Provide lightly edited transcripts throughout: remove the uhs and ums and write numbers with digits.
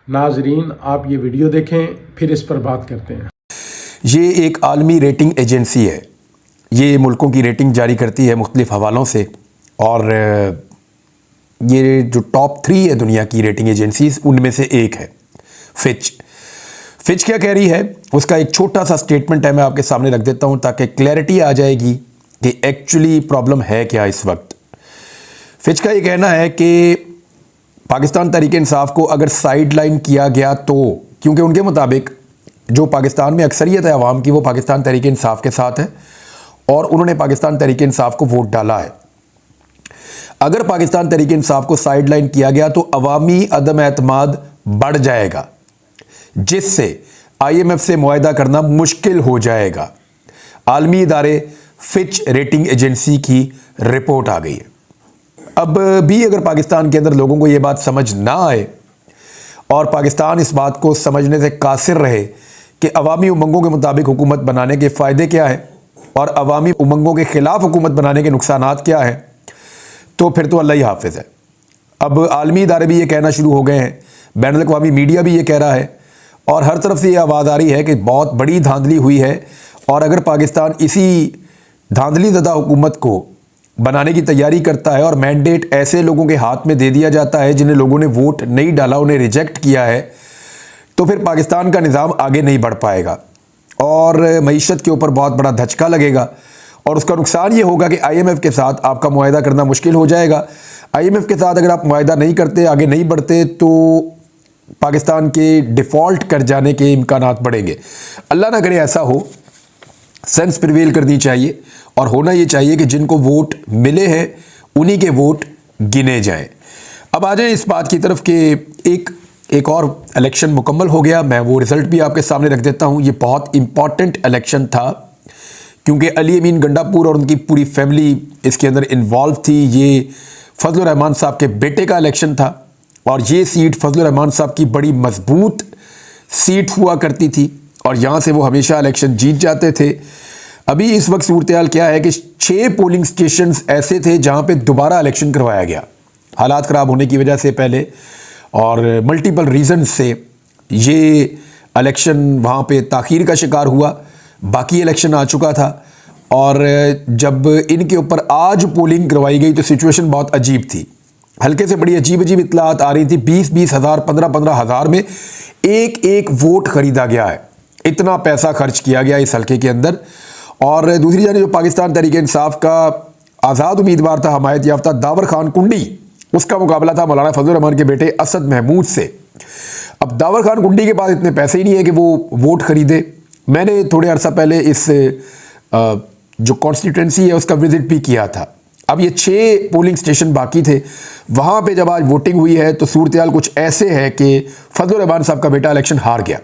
नाजरीन, आप ये वीडियो देखें, फिर इस पर बात करते हैं। ये एक आलमी रेटिंग एजेंसी है। ये मुल्कों की रेटिंग जारी करती है मुख्तलिफ़ हवालों से, और ये जो टॉप 3 है दुनिया की रेटिंग एजेंसीज, उनमें से एक है फिच। फिच क्या कह रही है, उसका एक छोटा सा स्टेटमेंट है, मैं आपके सामने रख देता हूँ ताकि क्लैरिटी आ जाएगी कि एक्चुअली प्रॉब्लम है क्या इस वक्त। फिच का ये कहना है कि पाकिस्तान तहरीक इंसाफ को अगर साइड लाइन किया गया तो, क्योंकि उनके मुताबिक जो पाकिस्तान में अक्सरियत है आवाम की, वो पाकिस्तान तहरीक इंसाफ के साथ है और उन्होंने पाकिस्तान तहरीक इंसाफ को वोट डाला है। अगर पाकिस्तान तहरीक इंसाफ को साइड लाइन किया गया तो अवामी अदम एतमाद बढ़ जाएगा, जिससे IMF से मुआहदा करना मुश्किल हो जाएगा। आलमी इदारे फिच रेटिंग एजेंसी की रिपोर्ट आ गई है। अब भी अगर पाकिस्तान के अंदर लोगों को ये बात समझ ना आए और पाकिस्तान इस बात को समझने से कासिर रहे कि अवामी उमंगों के मुताबिक हुकूमत बनाने के फ़ायदे क्या हैं और अवामी उमंगों के ख़िलाफ़ हुकूमत बनाने के नुकसानात क्या हैं, तो फिर तो अल्लाह ही हाफिज़ है। अब आलमी इदारे भी ये कहना शुरू हो गए हैं, बैनुल अक़वामी मीडिया भी ये कह रहा है, और हर तरफ से ये आवाज़ आ रही है कि बहुत बड़ी धांधली हुई है, और अगर पाकिस्तान इसी धांधली ज़दा हुकूमत को बनाने की तैयारी करता है और मैंडेट ऐसे लोगों के हाथ में दे दिया जाता है जिन्हें लोगों ने वोट नहीं डाला, उन्हें रिजेक्ट किया है, तो फिर पाकिस्तान का निज़ाम आगे नहीं बढ़ पाएगा और मईशत के ऊपर बहुत बड़ा धचका लगेगा। और उसका नुकसान ये होगा कि IMF के साथ आपका मुआहदा करना मुश्किल हो जाएगा। IMF के साथ अगर आप मुआहदा नहीं करते, आगे नहीं बढ़ते, तो पाकिस्तान के डिफ़ॉल्ट कर जाने के इम्कानात बढ़ेंगे। अल्लाह ना करे ऐसा हो। सेंस प्रिवेल करनी चाहिए और होना ये चाहिए कि जिनको वोट मिले हैं उन्हीं के वोट गिने जाएं। अब आ जाएं इस बात की तरफ कि एक और इलेक्शन मुकम्मल हो गया। मैं वो रिज़ल्ट भी आपके सामने रख देता हूँ। ये बहुत इम्पॉर्टेंट इलेक्शन था क्योंकि अली अमीन गंडापुर और उनकी पूरी फैमिली इसके अंदर इन्वॉल्व थी। ये फजलुर रहमान साहब के बेटे का इलेक्शन था और ये सीट फजलुर रहमान साहब की बड़ी मजबूत सीट हुआ करती थी और यहाँ से वो हमेशा इलेक्शन जीत जाते थे। अभी इस वक्त सूरत हाल क्या है कि 6 पोलिंग स्टेशंस ऐसे थे जहाँ पे दोबारा इलेक्शन करवाया गया, हालात ख़राब होने की वजह से पहले और मल्टीपल रीज़न से ये इलेक्शन वहाँ पे ताख़ीर का शिकार हुआ। बाकी इलेक्शन आ चुका था और जब इनके ऊपर आज पोलिंग करवाई गई तो सिचुएशन बहुत अजीब थी। हल्के से बड़ी अजीब अजीब इतलात आ रही थी। 20-20 हज़ार, 15-15 हज़ार में एक एक वोट ख़रीदा गया है, इतना पैसा खर्च किया गया इस हल्के के अंदर। और दूसरी जानिब जो पाकिस्तान तहरीक इंसाफ का आज़ाद उम्मीदवार था, हमायत याफ्ता दावर खान कुंडी, उसका मुकाबला था मौलाना फजलुर रहमान के बेटे असद महमूद से। अब दावर खान कुंडी के पास इतने पैसे ही नहीं है कि वो वोट खरीदे। मैंने थोड़े अर्सा पहले इस जो कॉन्स्टिट्यूंसी है उसका विजिट भी किया था। अब ये 6 पोलिंग स्टेशन बाकी थे, वहाँ पे जब आज वोटिंग हुई है तो सूरत हाल कुछ ऐसे है कि फजलुर रहमान साहब का बेटा इलेक्शन हार गया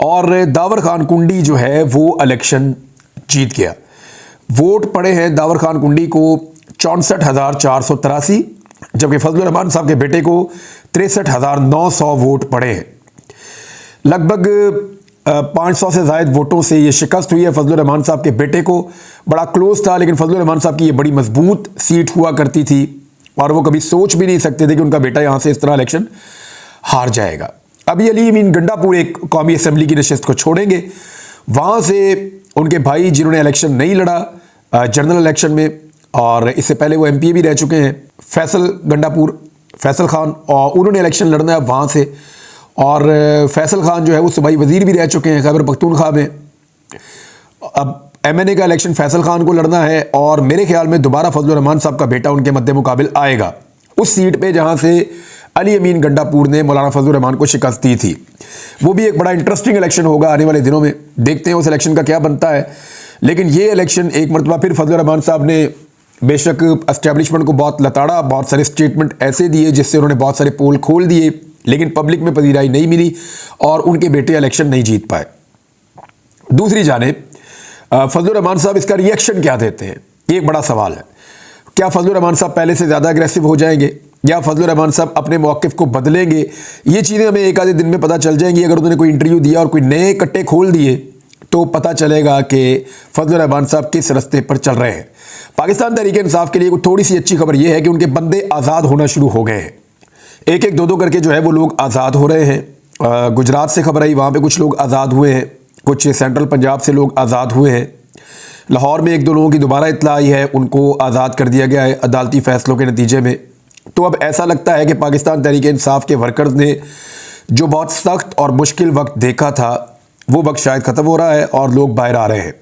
और दावर खान कुंडी जो है वो इलेक्शन जीत गया। वोट पड़े हैं दावर खान कुंडी को 64,483, जबकि फजलुर रहमान साहब के बेटे को 63,900 वोट पड़े हैं। लगभग 500 से ज़ायद वोटों से ये शिकस्त हुई है फजलुर रहमान साहब के बेटे को। बड़ा क्लोज था, लेकिन फजलुर रहमान साहब की ये बड़ी मजबूत सीट हुआ करती थी और वो कभी सोच भी नहीं सकते थे कि उनका बेटा यहाँ से इस तरह इलेक्शन हार जाएगा। अभी अली अमीन गंडापुर एक कौमी असम्बली की नशिस्त को छोड़ेंगे, वहाँ से उनके भाई जिन्होंने इलेक्शन नहीं लड़ा जनरल इलेक्शन में, और इससे पहले वो MP भी रह चुके हैं, फैसल खान, और उन्होंने इलेक्शन लड़ना है वहाँ से। और फैसल खान जो है वो सूबाई वज़ीर भी रह चुके हैं खैबर पख्तूनख्वा में। अब MNA का इलेक्शन फैसल खान को लड़ना है और मेरे ख्याल में दोबारा फजलुर रहमान साहब का बेटा उनके मद्दे मुकाबिल आएगा उस सीट पे जहाँ से अली अमीन गंडापुर ने मौलाना फजलुर रहमान को शिकस्त दी थी। वो भी एक बड़ा इंटरेस्टिंग इलेक्शन होगा आने वाले दिनों में, देखते हैं उस इलेक्शन का क्या बनता है। लेकिन ये इलेक्शन एक मरतबा फिर फजलुर रहमान साहब ने बेशक एस्टेब्लिशमेंट को बहुत लताड़ा, बहुत सारे स्टेटमेंट ऐसे दिए जिससे उन्होंने बहुत सारे पोल खोल दिए, लेकिन पब्लिक में पजीराई नहीं मिली और उनके बेटे इलेक्शन नहीं जीत पाए। दूसरी जानिब फजलुर रहमान साहब इसका रिएक्शन क्या देते हैं, ये एक बड़ा सवाल है। क्या फजलुर रहमान साहब पहले से ज़्यादा अग्रेसिव हो जाएंगे या फजलुर रहमान साहब अपने मौक़िफ़ को बदलेंगे? ये चीज़ें हमें एक आधे दिन में पता चल जाएंगी। अगर उन्होंने कोई इंटरव्यू दिया और कोई नए कट्टे खोल दिए तो पता चलेगा कि फजलुर रहमान साहब किस रास्ते पर चल रहे हैं। पाकिस्तान तहरीक इंसाफ के लिए थोड़ी सी अच्छी खबर यह है कि उनके बंदे आज़ाद होना शुरू हो गए हैं। एक एक दो दो करके जो है वो लोग आज़ाद हो रहे हैं। गुजरात से खबर आई, वहाँ पे कुछ लोग आज़ाद हुए हैं, कुछ सेंट्रल पंजाब से लोग आज़ाद हुए हैं। लाहौर में एक दो लोगों की दोबारा इत्तला आई है, उनको आज़ाद कर दिया गया है अदालती फ़ैसलों के नतीजे में। तो अब ऐसा लगता है कि पाकिस्तान तहरीक-ए-इंसाफ के वर्कर्स ने जो बहुत सख्त और मुश्किल वक्त देखा था वो वक्त शायद ख़त्म हो रहा है और लोग बाहर आ रहे हैं।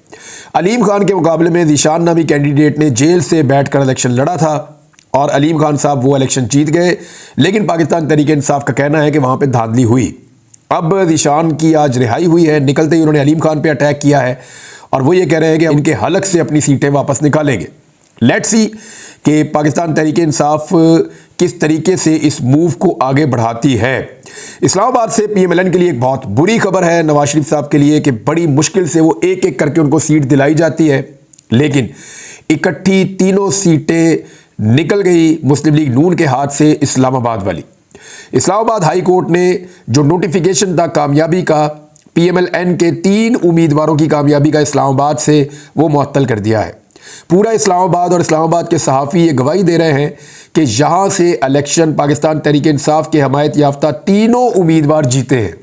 अलीम खान के मुकाबले में ज़ीशान नामी कैंडिडेट ने जेल से बैठकर इलेक्शन लड़ा था और अलीम खान साहब वो इलेक्शन जीत गए, लेकिन पाकिस्तान तहरीक-ए-इंसाफ का कहना है कि वहाँ पे धांधली हुई। अब ज़ीशान की आज रिहाई हुई है, निकलते ही उन्होंने अलीम खान पे अटैक किया है और वो ये कह रहे हैं कि इनके हलक से अपनी सीटें वापस निकालेंगे। लेट्स सी कि पाकिस्तान तहरीक-ए-इंसाफ किस तरीके से इस मूव को आगे बढ़ाती है। इस्लामाबाद से PMLN के लिए एक बहुत बुरी खबर है नवाज शरीफ साहब के लिए कि बड़ी मुश्किल से वो एक एक करके उनको सीट दिलाई जाती है, लेकिन इकट्ठी तीनों सीटें निकल गई मुस्लिम लीग नून के हाथ से इस्लामाबाद वाली। इस्लामाबाद हाई कोर्ट ने जो नोटिफिकेशन था कामयाबी का, PMLN के 3 उम्मीदवारों की कामयाबी का इस्लामाबाद से, वो मुअत्तल कर दिया है। पूरा इस्लामाबाद और इस्लामाबाद के सहाफ़ी ये गवाही दे रहे हैं कि यहाँ से इलेक्शन पाकिस्तान तहरीक-ए-इंसाफ के हमायत याफ्ता तीनों उम्मीदवार जीते हैं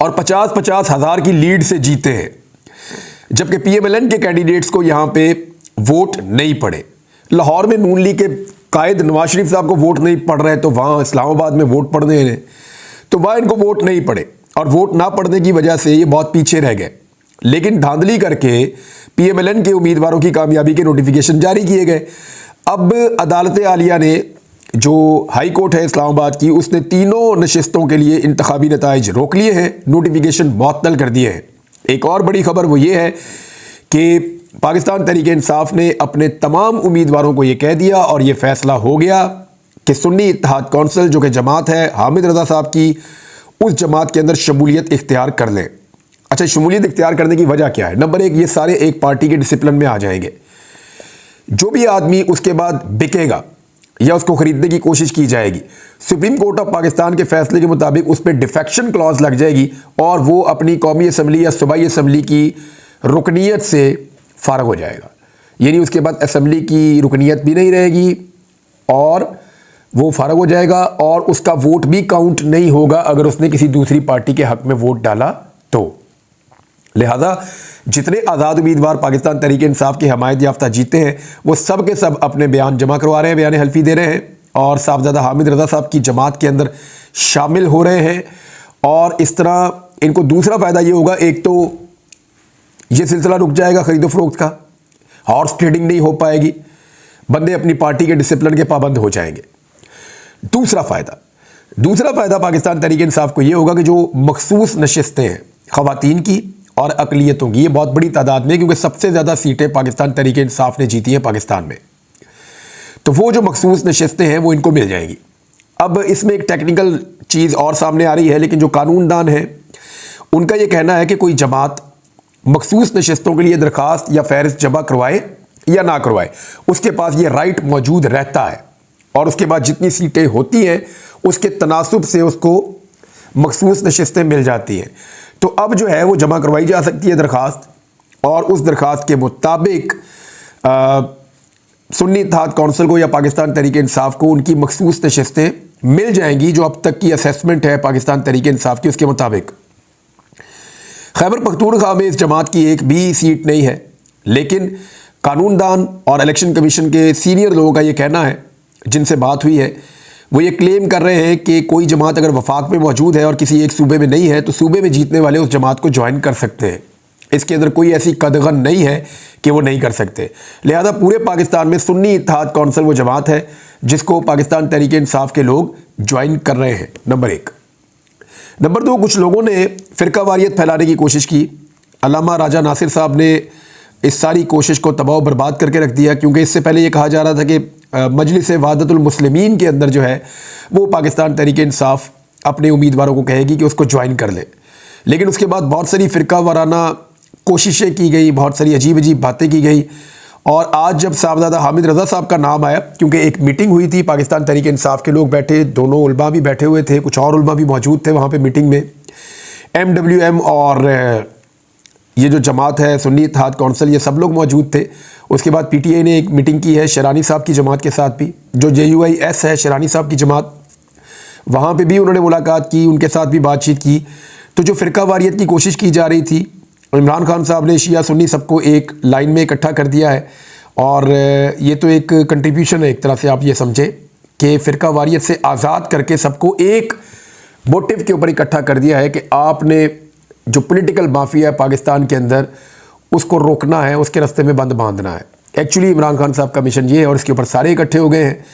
और 50-50 हज़ार की लीड से जीते हैं, जबकि PMLN के कैंडिडेट्स को यहाँ पे वोट नहीं पड़े। लाहौर में नून लीग के कायद नवाज शरीफ साहब को वोट नहीं पड़ रहे, तो वहाँ इस्लामाबाद में वोट पड़ने हैं, तो वहाँ इनको वोट नहीं पड़े और वोट ना पड़ने की वजह से ये बहुत पीछे रह गए। लेकिन धांधली करके PMLN के उम्मीदवारों की कामयाबी के नोटिफिकेशन जारी किए गए। अब अदालत आलिया ने, जो हाई कोर्ट है इस्लामाबाद की, उसने तीनों नशिस्तों के लिए इंतखाबी नताइज रोक लिए हैं, नोटिफिकेशन मुअत्तल कर दिए हैं। एक और बड़ी खबर वो ये है कि पाकिस्तान तहरीक-ए-इंसाफ ने अपने तमाम उम्मीदवारों को ये कह दिया और ये फैसला हो गया कि सुन्नी इत्तेहाद कौंसिल जो कि जमात है हामिद रज़ा साहब की, उस जमात के अंदर शमूलियत इख्तियार कर लें। अच्छा, शमूलियत इख्तियार करने की वजह क्या है? नंबर 1, ये सारे एक पार्टी के डिसिप्लिन में आ जाएंगे। जो भी आदमी उसके बाद बिकेगा या उसको खरीदने की कोशिश की जाएगी, सुप्रीम कोर्ट ऑफ पाकिस्तान के फैसले के मुताबिक उस पर डिफेक्शन क्लॉज लग जाएगी और वो अपनी कौमी असम्बली या सूबाई असम्बली की रुकनीत से फारग हो जाएगा। यानी उसके बाद असम्बली की रुकनीत भी नहीं रहेगी और वो फारग हो जाएगा और उसका वोट भी काउंट नहीं होगा अगर उसने किसी दूसरी पार्टी के हक में वोट डाला तो। लिहाजा जितने आज़ाद उम्मीदवार पाकिस्तान तहरीक-ए-इंसाफ की हमायत याफ्ता जीते हैं वो सब के सब अपने बयान जमा करवा रहे हैं, बयान हल्फी दे रहे हैं और साहबजादा हामिद रज़ा साहब की जमात के अंदर शामिल हो रहे हैं। और इस तरह इनको दूसरा फ़ायदा ये होगा, एक तो ये सिलसिला रुक जाएगा खरीदो फरोख्त का, हॉर्स ट्रेडिंग नहीं हो पाएगी, बंदे अपनी पार्टी के डिसिप्लिन के पाबंद हो जाएंगे। दूसरा फ़ायदा पाकिस्तान तहरीक-ए-इंसाफ को ये होगा कि जो मखसूस नशिस्तें हैं ख़वातीन की और अक़लियतों की, ये बहुत बड़ी तादाद में, क्योंकि सबसे ज़्यादा सीटें पाकिस्तान तहरीक-ए-इंसाफ ने जीती हैं पाकिस्तान में, तो वो जो मखसूस नशिस्तें हैं वो इनको मिल जाएंगी। अब इसमें एक टेक्निकल चीज़ और सामने आ रही है, लेकिन जो कानूनदान हैं उनका ये कहना है कि कोई जमात मखसूस नशिस्तों के लिए दरख्वास्त या फ़हरिस्त जमा करवाए या ना करवाए, उसके पास ये राइट मौजूद रहता है और उसके बाद जितनी सीटें होती हैं उसके तनासुब से उसको मखसूस नशिस्तें मिल जाती हैं। तो अब जो है वो जमा करवाई जा सकती है दरख्वास्त और उस दरख्वास्त के मुताबिक सुन्नी इत्तेहाद कौंसिल को या पाकिस्तान तहरीक-ए-इंसाफ को उनकी मखसूस नशिस्तें मिल जाएंगी, जो अब तक की असेसमेंट है पाकिस्तान तहरीक-ए-इंसाफ की उसके मुताबिक। खैबर पख्तूनख्वा में इस जमात की एक भी सीट नहीं है, लेकिन कानूनदान और इलेक्शन कमीशन के सीनियर लोगों का ये कहना है, जिनसे बात हुई है, वो ये क्लेम कर रहे हैं कि कोई जमात अगर वफाक में मौजूद है और किसी एक सूबे में नहीं है तो सूबे में जीतने वाले उस जमात को ज्वाइन कर सकते हैं। इसके अंदर कोई ऐसी कदगन नहीं है कि वो नहीं कर सकते। लिहाजा पूरे पाकिस्तान में सुन्नी इत्तेहाद कौंसिल वो जमात है जिसको पाकिस्तान तहरीक-ए-इंसाफ के लोग ज्वाइन कर रहे हैं, नंबर 1। नंबर 2, कुछ लोगों ने फ़िरका वारियत फैलाने की कोशिश की। अल्लामा राजा नासिर साहब ने इस सारी कोशिश को तबाह बर्बाद करके रख दिया, क्योंकि इससे पहले ये कहा जा रहा था कि मजलिस वहदतुल मुस्लिमीन के अंदर जो है वो पाकिस्तान तहरीक-ए-इंसाफ अपने उम्मीदवारों को कहेगी कि उसको ज्वाइन कर ले। लेकिन उसके बाद बहुत सारी फ़िरका वाराना कोशिशें की गई, बहुत सारी अजीब अजीब बातें की गई और आज जब साहबजादा हामिद रज़ा साहब का नाम आया, क्योंकि एक मीटिंग हुई थी, पाकिस्तान तहरीक-ए-इंसाफ के लोग बैठे, दोनों उलमा भी बैठे हुए थे, कुछ और उलमा भी मौजूद थे वहाँ पे मीटिंग में, MWM और ये जो जमात है सुन्नी इत्तेहाद कौंसिल, ये सब लोग मौजूद थे। उसके बाद PTI ने एक मीटिंग की है शेरानी साहब की जमात के साथ भी, जो JUIS है शेरानी साहब की जमात, वहाँ पे भी उन्होंने मुलाकात की, उनके साथ भी बातचीत की। तो जो फ़िरका वारियत की कोशिश की जा रही थी, इमरान खान साहब ने शिया सुन्नी सबको एक लाइन में इकट्ठा कर दिया है। और ये तो एक कंट्रीब्यूशन है, एक तरह से आप ये समझें कि फ़िरका वारियत से आज़ाद करके सबको एक मोटिव के ऊपर इकट्ठा कर दिया है कि आपने जो पॉलिटिकल माफिया है पाकिस्तान के अंदर, उसको रोकना है, उसके रास्ते में बंद बांधना है। एक्चुअली इमरान खान साहब का मिशन ये है और इसके ऊपर सारे इकट्ठे हो गए हैं।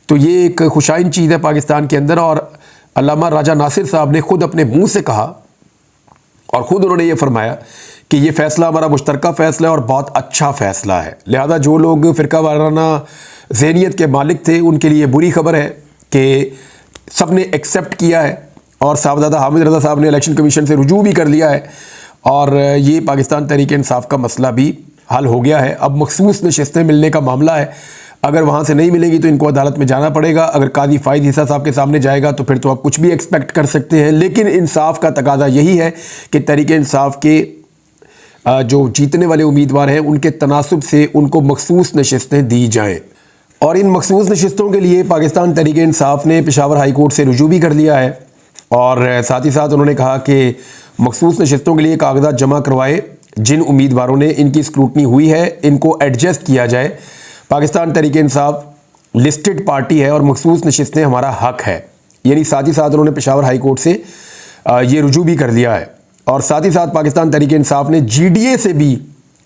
तो ये एक खुशाइन चीज़ है पाकिस्तान के अंदर। और अल्लामा राजा नासिर साहब ने खुद अपने मुंह से कहा और ख़ुद उन्होंने ये फरमाया कि ये फ़ैसला हमारा मुश्तरका फ़ैसला है और बहुत अच्छा फ़ैसला है। लिहाजा जो लोग फ़िरका वाराना ज़हनियत के मालिक थे, उनके लिए बुरी खबर है कि सब ने एक्सेप्ट किया है और साहबजादा हामिद रज़ा साहब ने इलेक्शन कमीशन से रुजू भी कर लिया है और ये पाकिस्तान तहरीक इंसाफ का मसला भी हल हो गया है। अब मखसूस नशिस्तें मिलने का मामला है, अगर वहाँ से नहीं मिलेंगी तो इनको अदालत में जाना पड़ेगा। अगर कादी फ़ाइद ईसा साहब के सामने जाएगा तो फिर तो आप कुछ भी एक्सपेक्ट कर सकते हैं। लेकिन इंसाफ का तकादा यही है कि तहरीक इंसाफ के जो जीतने वाले उम्मीदवार हैं उनके तनासुब से उनको मखसूस नशिस्तें दी जाएँ। और इन मखसूस नशिस्तों के लिए पाकिस्तान तहरीक इंसाफ ने पेशावर हाई कोर्ट से रुजू भी कर लिया है और साथ ही साथ उन्होंने कहा कि मखसूस नशिस्तों के लिए कागजात जमा करवाए, जिन उम्मीदवारों ने इनकी स्क्रूटनी हुई है इनको एडजस्ट किया जाए। पाकिस्तान तहरीक इंसाफ लिस्टेड पार्टी है और मखसूस नशिस्तें हमारा हक है। यानी साथ ही साथ उन्होंने पेशावर हाई कोर्ट से ये रुजू भी कर लिया है। और साथ ही साथ पाकिस्तान तहरीक इंसाफ ने GDA से भी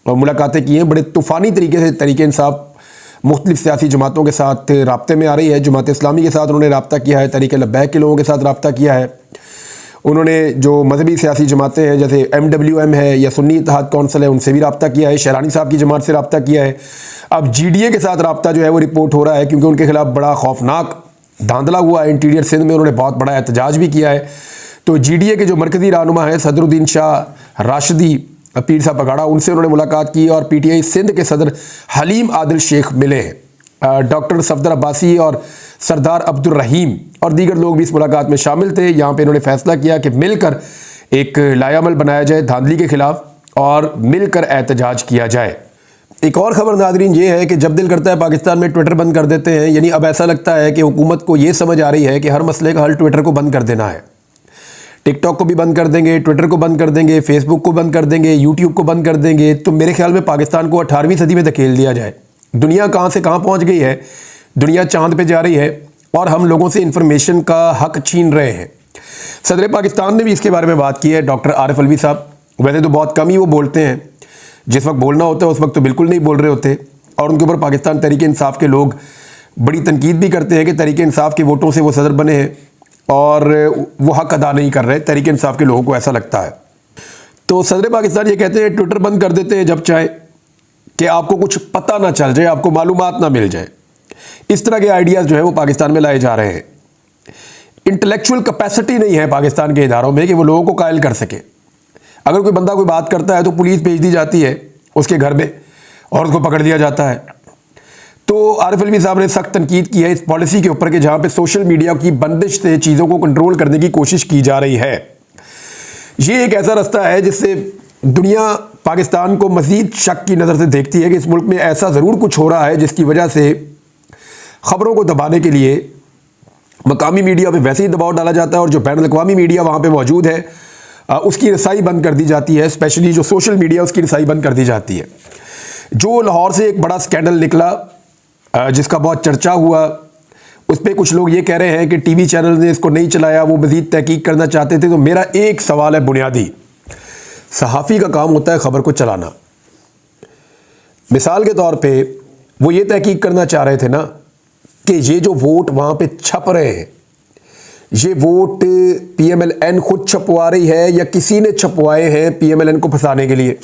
मुलाकातें की हैं। बड़े तूफ़ानी तरीके से तहरीक इंसाफ मुख्तलिफ सियासी जमातों के साथ राब्ते में आ रही है। जमात इस्लामी के साथ उन्होंने रब्ता किया है, तहरीक लब्बैक के लोगों के साथ रब्ता किया है। उन्होंने जो मजहबी सियासी जमातें हैं जैसे MWM है या सुन्नी इत्तेहाद कौंसिल है, उनसे भी रब्ता किया है। शहरानी साहब की जमात से रब्ता किया है। अब GDA के साथ रब्ता जो है वो रिपोर्ट हो रहा है क्योंकि उनके खिलाफ बड़ा खौफनाक धांधला हुआ है। इंटीरियर सिंध में उन्होंने बहुत बड़ा एहतजाज भी किया है। तो GDA के जो मरकज़ी रहनुमा हैं सदरुद्दीन शाह राशिदी पीर साहब पगाड़ा, उनसे उन्होंने मुलाकात की और PTI सिंध के सदर हलीम आदिल शेख मिले हैं। डॉक्टर सफदर अब्बासी और सरदार अब्दुल रहीम और दीगर लोग भी इस मुलाकात में शामिल थे। यहाँ पे इन्होंने फैसला किया कि मिलकर एक लायामल बनाया जाए धांधली के खिलाफ और मिलकर एहतजाज किया जाए। एक और ख़बर नाज़रीन ये है कि जब दिल करता है पाकिस्तान में ट्विटर बंद कर देते हैं। यानी अब ऐसा लगता है कि हुकूमत को ये समझ आ रही है कि हर मसले का हल ट्विटर को बंद कर देना है। टिकटॉक को भी बंद कर देंगे, ट्विटर को बंद कर देंगे, फेसबुक को बंद कर देंगे, यूट्यूब को बंद कर देंगे। तो मेरे ख्याल में पाकिस्तान को 18वीं सदी में धकेल दिया जाए। दुनिया कहाँ से कहाँ पहुँच गई है, दुनिया चांद पे जा रही है और हम लोगों से इंफॉर्मेशन का हक छीन रहे हैं। सदर पाकिस्तान ने भी इसके बारे में बात की है, डॉक्टर आरिफ अलवी साहब। वैसे तो बहुत कम ही वो बोलते हैं, जिस वक्त बोलना होता है उस वक्त तो बिल्कुल नहीं बोल रहे होते। और उनके ऊपर पाकिस्तान तहरीक इंसाफ के लोग बड़ी तनकीद भी करते हैं कि तहरीक इंसाफ के वोटों से वो सदर बने हैं और वो हक अदा नहीं कर रहे। तहरीक इंसाफ के लोगों को ऐसा लगता है। तो सदर पाकिस्तान ये कहते हैं ट्विटर बंद कर देते हैं जब चाहे, कि आपको कुछ पता ना चल जाए, आपको मालूमात ना मिल जाए। इस तरह के आइडियाज़ जो है वो पाकिस्तान में लाए जा रहे हैं। इंटेलेक्चुअल कैपेसिटी नहीं है पाकिस्तान के इदारों में कि वो लोगों को कायल कर सके। अगर कोई बंदा कोई बात करता है तो पुलिस भेज दी जाती है उसके घर में और उसको पकड़ लिया जाता है। तो आरिफ अलवी साहब ने सख्त तनकीद की है इस पॉलिसी के ऊपर कि जहाँ पे सोशल मीडिया की बंदिश से चीज़ों को कंट्रोल करने की कोशिश की जा रही है। ये एक ऐसा रास्ता है जिससे दुनिया पाकिस्तान को मज़ीद शक की नज़र से देखती है कि इस मुल्क में ऐसा ज़रूर कुछ हो रहा है जिसकी वजह से ख़बरों को दबाने के लिए मकामी मीडिया पे वैसे ही दबाव डाला जाता है और जो बैनुल अक़वामी मीडिया वहाँ पे मौजूद है उसकी रसाई बंद कर दी जाती है। स्पेशली जो सोशल मीडिया उसकी रसाई बंद कर दी जाती है। जो लाहौर से एक बड़ा स्कैंडल निकला जिसका बहुत चर्चा हुआ, उस पर कुछ लोग ये कह रहे हैं कि टीवी चैनल ने इसको नहीं चलाया, वो मज़ीद तहकीक करना चाहते थे। तो मेरा एक सवाल है बुनियादी, सहाफ़ी का काम होता है ख़बर को चलाना। मिसाल के तौर पे वो ये तहकीक करना चाह रहे थे ना कि ये जो वोट वहाँ पे छप रहे हैं, ये वोट PMLN खुद छपवा रही है या किसी ने छपवाए हैं PMLN को फंसाने के लिए।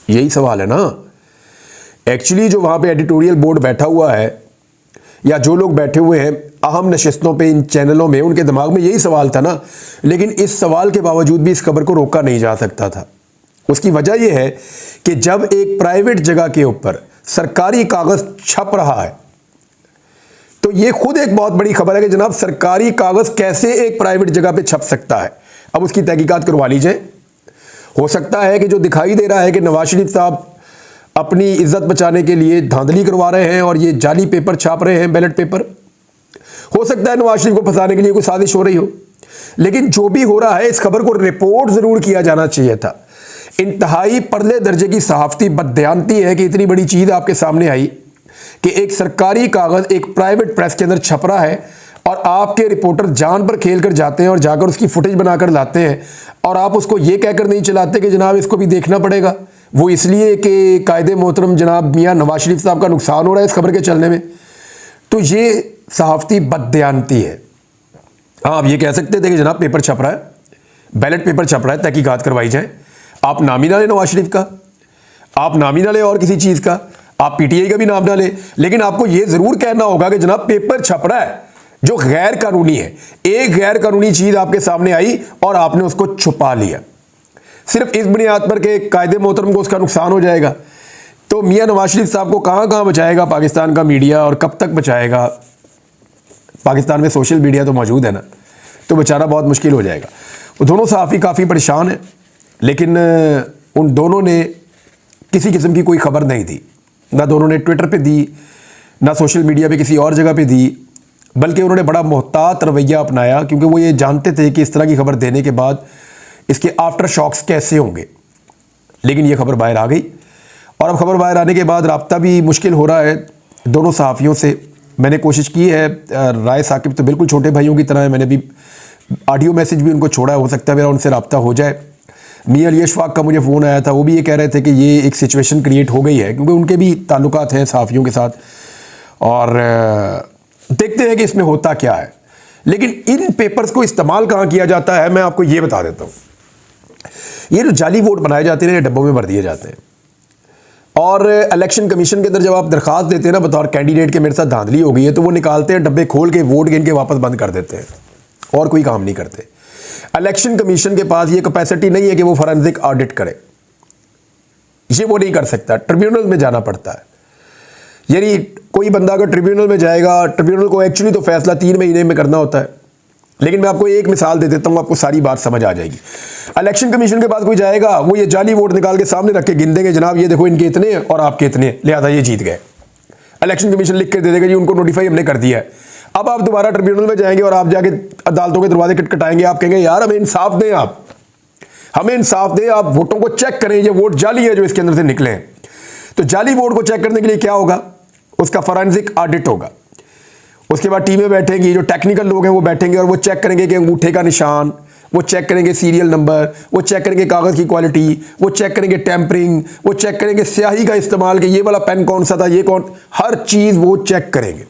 यही सवाल है ना। एक्चुअली जो वहाँ पे एडिटोरियल बोर्ड बैठा हुआ है या जो लोग बैठे हुए हैं अहम नशिस्तों पे इन चैनलों में, उनके दिमाग में यही सवाल था ना। लेकिन इस सवाल के बावजूद भी इस खबर को रोका नहीं जा सकता था। उसकी वजह यह है कि जब एक प्राइवेट जगह के ऊपर सरकारी कागज़ छप रहा है तो ये खुद एक बहुत बड़ी खबर है कि जनाब सरकारी कागज़ कैसे एक प्राइवेट जगह पे छप सकता है। अब उसकी तहकीकात करवा लीजिए। हो सकता है कि जो दिखाई दे रहा है कि नवाज शरीफ साहब अपनी इज्जत बचाने के लिए धांधली करवा रहे हैं और ये जाली पेपर छाप रहे हैं, बैलेट पेपर। हो सकता है नवाज शरीफ को फंसाने के लिए कोई साजिश हो रही हो, लेकिन जो भी हो रहा है इस खबर को रिपोर्ट जरूर किया जाना चाहिए था। इंतहाई परले दर्जे की सहाफती बददयानती है कि इतनी बड़ी चीज आपके सामने आई कि एक सरकारी कागज एक प्राइवेट प्रेस के अंदर छप रहा है और आपके रिपोर्टर जान पर खेल कर जाते हैं और जाकर उसकी फुटेज बनाकर लाते हैं और आप उसको ये कहकर नहीं चलाते कि जनाब इसको भी देखना पड़ेगा। वो इसलिए कि कायदे मोहतरम जनाब मियाँ नवाज शरीफ साहब का नुकसान हो रहा है इस खबर के चलने में। तो ये सहाफती बददयानती है। हाँ, आप ये कह सकते थे कि जनाब पेपर छप रहा है, बैलेट पेपर छप रहा है, तहकीकात करवाई जाए। आप नाम ही ना लें नवाज शरीफ का, आप नाम ही ना लें और किसी चीज़ का, आप पीटीआई का भी नाम ना लें, लेकिन आपको ये ज़रूर कहना होगा कि जनाब पेपर छप रहा है जो गैर कानूनी है। एक गैर कानूनी चीज़ आपके सामने आई और आपने उसको छुपा लिया सिर्फ इस बुनियाद पर कि कायदे मोहतरम को उसका नुकसान हो जाएगा। तो मियाँ नवाज शरीफ साहब को कहाँ कहाँ बचाएगा पाकिस्तान का मीडिया और कब तक बचाएगा? पाकिस्तान में सोशल मीडिया तो मौजूद है ना, तो बेचारा बहुत मुश्किल हो जाएगा। वो दोनों सहाफ़ी काफ़ी परेशान हैं, लेकिन उन दोनों ने किसी किस्म की कोई खबर नहीं दी, ना दोनों ने ट्विटर पे दी, ना सोशल मीडिया पे किसी और जगह पे दी, बल्कि उन्होंने बड़ा मोहतात रवैया अपनाया क्योंकि वो ये जानते थे कि इस तरह की खबर देने के बाद इसके आफ्टर शॉक्स कैसे होंगे। लेकिन ये खबर बाहर आ गई और अब खबर बाहर आने के बाद राब्ता भी मुश्किल हो रहा है दोनों सहाफ़ियों से। मैंने कोशिश की है, राय साकिब तो बिल्कुल छोटे भाइयों की तरह है, मैंने भी ऑडियो मैसेज भी उनको छोड़ा है, हो सकता है मेरा उनसे रब्ता हो जाए। मियाँ अली अशफाक का मुझे फ़ोन आया था, वो भी ये कह रहे थे कि ये एक सिचुएशन क्रिएट हो गई है क्योंकि उनके भी ताल्लुकात हैं सहाफ़ियों के साथ, और देखते हैं कि इसमें होता क्या है। लेकिन इन पेपर्स को इस्तेमाल कहाँ किया जाता है मैं आपको ये बता देता हूँ। ये जो जाली वोट बनाए जाते हैं, ये डब्बों में भर दिए जाते हैं और इलेक्शन कमीशन के अंदर जब आप दरख्वास्त देते हैं ना बतौर कैंडिडेट के मेरे साथ धांधली हो गई है, तो वो निकालते हैं डब्बे खोल के, वोट गिन के वापस बंद कर देते हैं और कोई काम नहीं करते। इलेक्शन कमीशन के पास ये कैपेसिटी नहीं है कि वो फॉरेंसिक ऑडिट करे, ये वो नहीं कर सकता, ट्रिब्यूनल में जाना पड़ता है। यानी कोई बंदा अगर ट्रिब्यूनल में जाएगा, ट्रिब्यूनल को एक्चुअली तो फैसला 3 महीने में करना होता है, लेकिन मैं आपको एक मिसाल दे देता हूँ, आपको सारी बात समझ आ जाएगी। इलेक्शन कमीशन के पास कोई जाएगा, वो ये जाली वोट निकाल के सामने रख के गिन देंगे, जनाब ये देखो इनके इतने और आपके इतने, लिहाजा ये जीत गए। इलेक्शन कमीशन लिख के दे देगा जी उनको नोटिफाई हमने कर दिया है। अब आप दोबारा ट्रिब्यूनल में जाएंगे और आप जाके अदालतों के दरवाजे खटखटाएंगे, आप कहेंगे यार हमें इंसाफ दें, आप हमें इंसाफ दें, आप वोटों को चेक करें, ये वोट जाली है जो इसके अंदर से निकले हैं। तो जाली वोट को चेक करने के लिए क्या होगा? उसका फॉरेंसिक ऑडिट होगा। उसके बाद टीमें बैठेंगी, जो टेक्निकल लोग हैं वो बैठेंगे और वो चेक करेंगे कि अंगूठे का निशान, वो चेक करेंगे सीरियल नंबर, वो चेक करेंगे कागज़ की क्वालिटी, वो चेक करेंगे टेम्परिंग, वो चेक करेंगे स्याही का इस्तेमाल कि ये वाला पेन कौन सा था, ये कौन, हर चीज़ वो चेक करेंगे।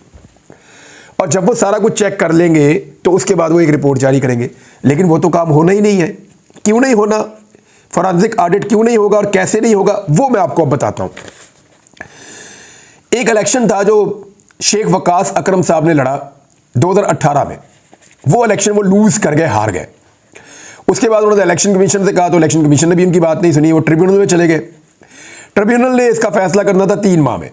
और जब वो सारा कुछ चेक कर लेंगे तो उसके बाद वो एक रिपोर्ट जारी करेंगे। लेकिन वो तो काम होना ही नहीं है। क्यों नहीं होना? फॉरेंसिक ऑडिट क्यों नहीं होगा और कैसे नहीं होगा वो मैं आपको अब बताता हूँ। एक इलेक्शन था जो शेख वकास अकरम साहब ने लड़ा 2018 में, वो इलेक्शन वो लूज कर गए, हार गए। उसके बाद उन्होंने इलेक्शन कमीशन से कहा तो इलेक्शन कमीशन ने भी उनकी बात नहीं सुनी, वो ट्रिब्यूनल में चले गए। ट्रिब्यूनल ने इसका फैसला करना था 3 माह में।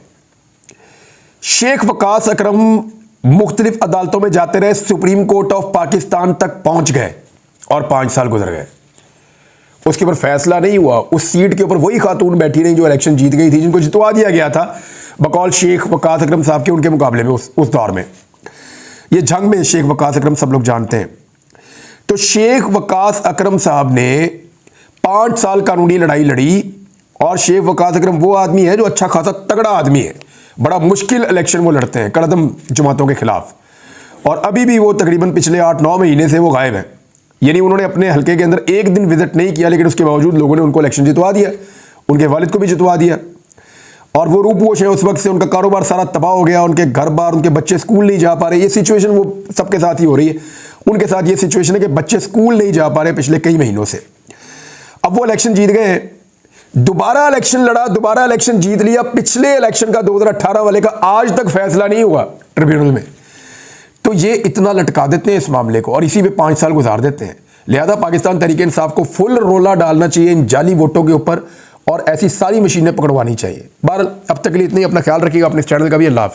शेख वकास अकरम मुख्तलिफ अदालतों में जाते रहे, सुप्रीम कोर्ट ऑफ पाकिस्तान तक पहुंच गए और 5 साल गुजर गए। उसके ऊपर फैसला नहीं हुआ। उस सीट के ऊपर वही खातून बैठी रही जो इलेक्शन जीत गई थी, जिनको जितवा दिया गया था बकौल शेख वकास अकरम साहब के, उनके मुकाबले में उस दौर में। ये जंग में शेख वकास अकरम सब लोग जानते हैं। तो शेख वकास अकरम साहब ने 5 साल कानूनी लड़ाई लड़ी और शेख वकास अकरम वो आदमी है जो अच्छा खासा तगड़ा आदमी है। बड़ा मुश्किल इलेक्शन वो लड़ते हैं कड़दम जमातों के खिलाफ, और अभी भी वो तकरीबन पिछले 8-9 महीने से वो गायब है। यानी उन्होंने अपने हल्के के अंदर एक दिन विजिट नहीं किया, लेकिन उसके बावजूद लोगों ने उनको इलेक्शन जितवा दिया, उनके वालिद को भी जितवा दिया। और वो रूपोश है उस वक्त से, उनका कारोबार सारा तबाह हो गया, उनके घर बार, उनके बच्चे स्कूल नहीं जा पा रहे। ये सिचुएशन वो सबके साथ ही हो रही है। उनके साथ ये सिचुएशन है कि बच्चे स्कूल नहीं जा पा रहे पिछले कई महीनों से। अब वो इलेक्शन जीत गए, दोबारा इलेक्शन लड़ा, दोबारा इलेक्शन जीत लिया। पिछले इलेक्शन का 2018 वाले का आज तक फैसला नहीं हुआ ट्रिब्यूनल में। तो ये इतना लटका देते हैं इस मामले को और इसी में 5 साल गुजार देते हैं। लिहाजा पाकिस्तान तहरीक इंसाफ को फुल रोला डालना चाहिए इन जाली वोटों के ऊपर और ऐसी सारी मशीनें पकड़वानी चाहिए। बहरहाल अब तक के लिए इतना ही। अपना ख्याल रखिएगा, अपने इस चैनल का भी। अल्लाह हाफ़िज़।